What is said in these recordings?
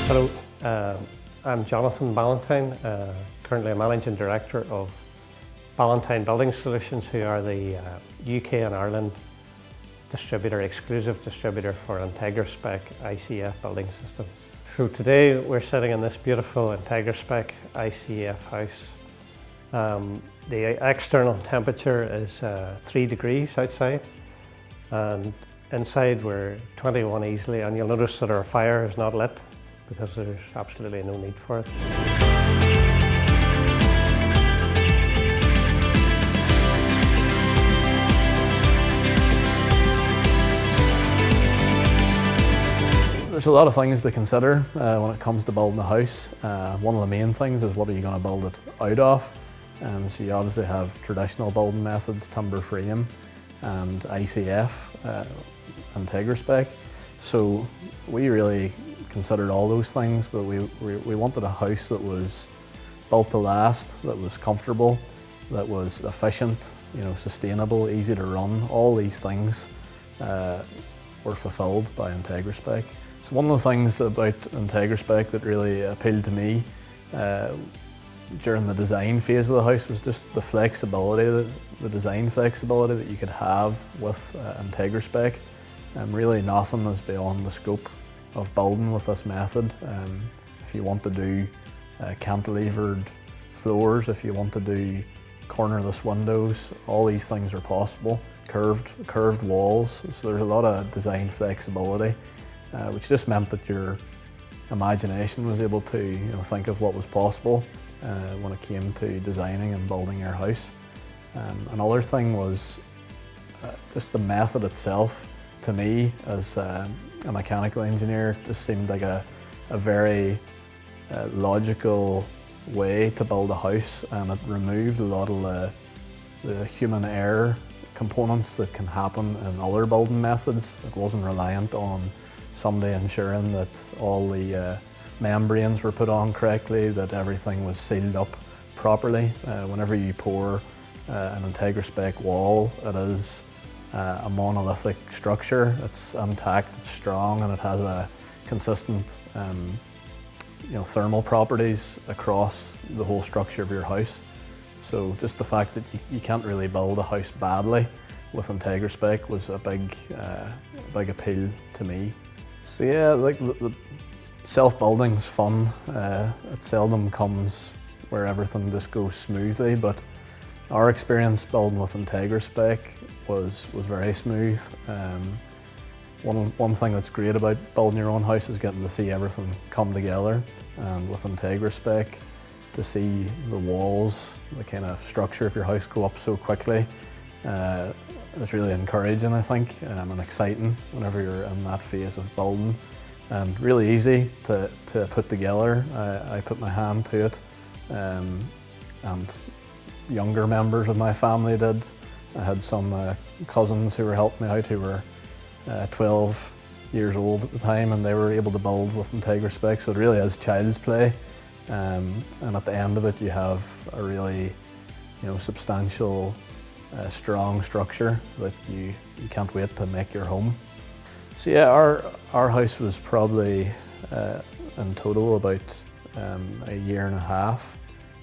Hello, I'm Jonathan Ballantine, currently a Managing Director of Ballantine Building Solutions, who are the UK and Ireland exclusive distributor for IntegraSpec ICF building systems. So today we're sitting in this beautiful IntegraSpec ICF house. The external temperature is 3 degrees outside, and inside we're 21 easily, and you'll notice that our fire is not lit, because there's absolutely no need for it. There's a lot of things to consider when it comes to building a house. One of the main things is, what are you going to build it out of? So you obviously have traditional building methods, timber frame and ICF, IntegraSpec. So we really considered all those things, but we wanted a house that was built to last, that was comfortable, that was efficient, sustainable, easy to run. All these things were fulfilled by IntegraSpec. So one of the things about IntegraSpec that really appealed to me during the design phase of the house was just the flexibility, the design flexibility that you could have with IntegraSpec. Really nothing is beyond the scope of building with this method. If you want to do cantilevered floors, if you want to do cornerless windows, all these things are possible. Curved walls, so there's a lot of design flexibility, which just meant that your imagination was able to think of what was possible when it came to designing and building your house. Another thing was just the method itself. To me, as a mechanical engineer, just seemed like a very logical way to build a house, and it removed a lot of the human error components that can happen in other building methods. It wasn't reliant on somebody ensuring that all the membranes were put on correctly, that everything was sealed up properly. Whenever you pour an IntegraSpec wall, it is a monolithic structure. It's intact, it's strong, and it has a consistent thermal properties across the whole structure of your house. So just the fact that you can't really build a house badly with IntegraSpec was a big appeal to me. So yeah, like the self-building's fun. It seldom comes where everything just goes smoothly, but our experience building with IntegraSpec was very smooth. One thing that's great about building your own house is getting to see everything come together, and with IntegraSpec, to see the walls, the kind of structure of your house go up so quickly, it's really encouraging, I think, and exciting whenever you're in that phase of building, and really easy to put together. I put my hand to it, and younger members of my family did. I had some cousins who were helping me out who were 12 years old at the time, and they were able to build with IntegraSpec, so it really is child's play. And at the end of it, you have a really substantial, strong structure that you can't wait to make your home. So yeah, our house was probably in total about a year and a half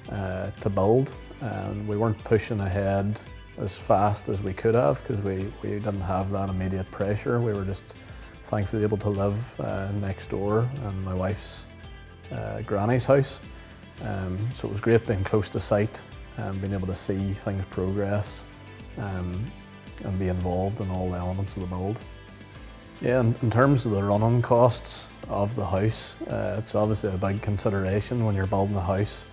to build. And we weren't pushing ahead as fast as we could have, because we didn't have that immediate pressure. We were just thankfully able to live next door in my wife's granny's house. So it was great being close to site and being able to see things progress and be involved in all the elements of the build. Yeah, in terms of the running costs of the house, it's obviously a big consideration when you're building a house.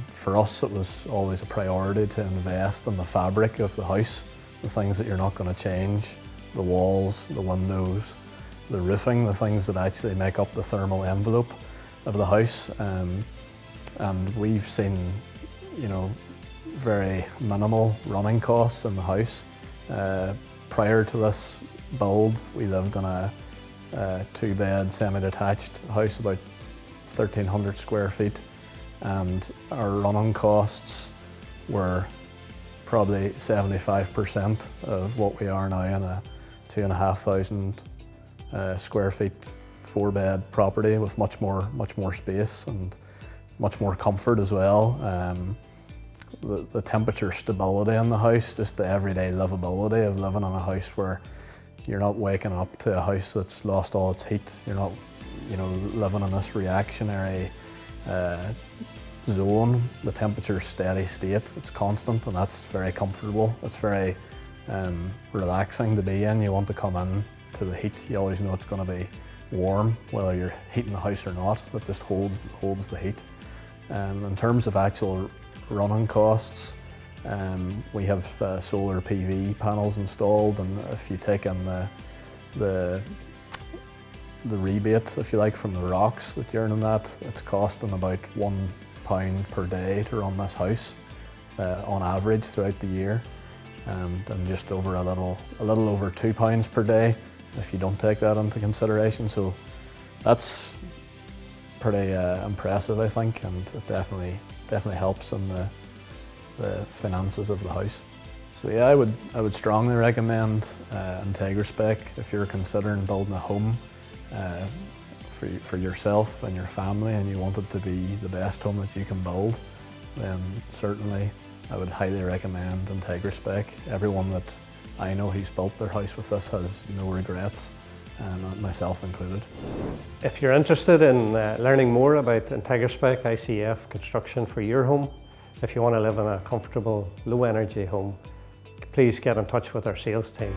For us, it was always a priority to invest in the fabric of the house, the things that you're not going to change, the walls, the windows, the roofing, the things that actually make up the thermal envelope of the house. And we've seen, very minimal running costs in the house. Prior to this build, we lived in a 2-bed semi-detached house, about 1,300 square feet, and our running costs were probably 75% of what we are now in a 2,500 square feet 4-bed property with much more space and much more comfort as well. The temperature stability in the house, just the everyday livability of living in a house where you're not waking up to a house that's lost all its heat. You're not, living in this reactionary zone. The temperature's steady state, it's constant, and that's very comfortable. It's very relaxing to be in. You want to come in to the heat. You always know it's going to be warm, whether you're heating the house or not. It just holds the heat. In terms of actual running costs, we have solar PV panels installed, and if you take in the rebate, if you like, from the rocks that you're earning, that it's costing about £1 per day to run this house on average throughout the year, and just over a little over £2 per day if you don't take that into consideration. So that's pretty impressive, I think, and it definitely helps in the finances of the house. So yeah, I would strongly recommend IntegraSpec if you're considering building a home for yourself and your family, and you want it to be the best home that you can build. Then certainly I would highly recommend IntegraSpec. Everyone that I know who's built their house with this has no regrets, myself included. If you're interested in learning more about IntegraSpec ICF construction for your home, if you want to live in a comfortable, low energy home, please get in touch with our sales team.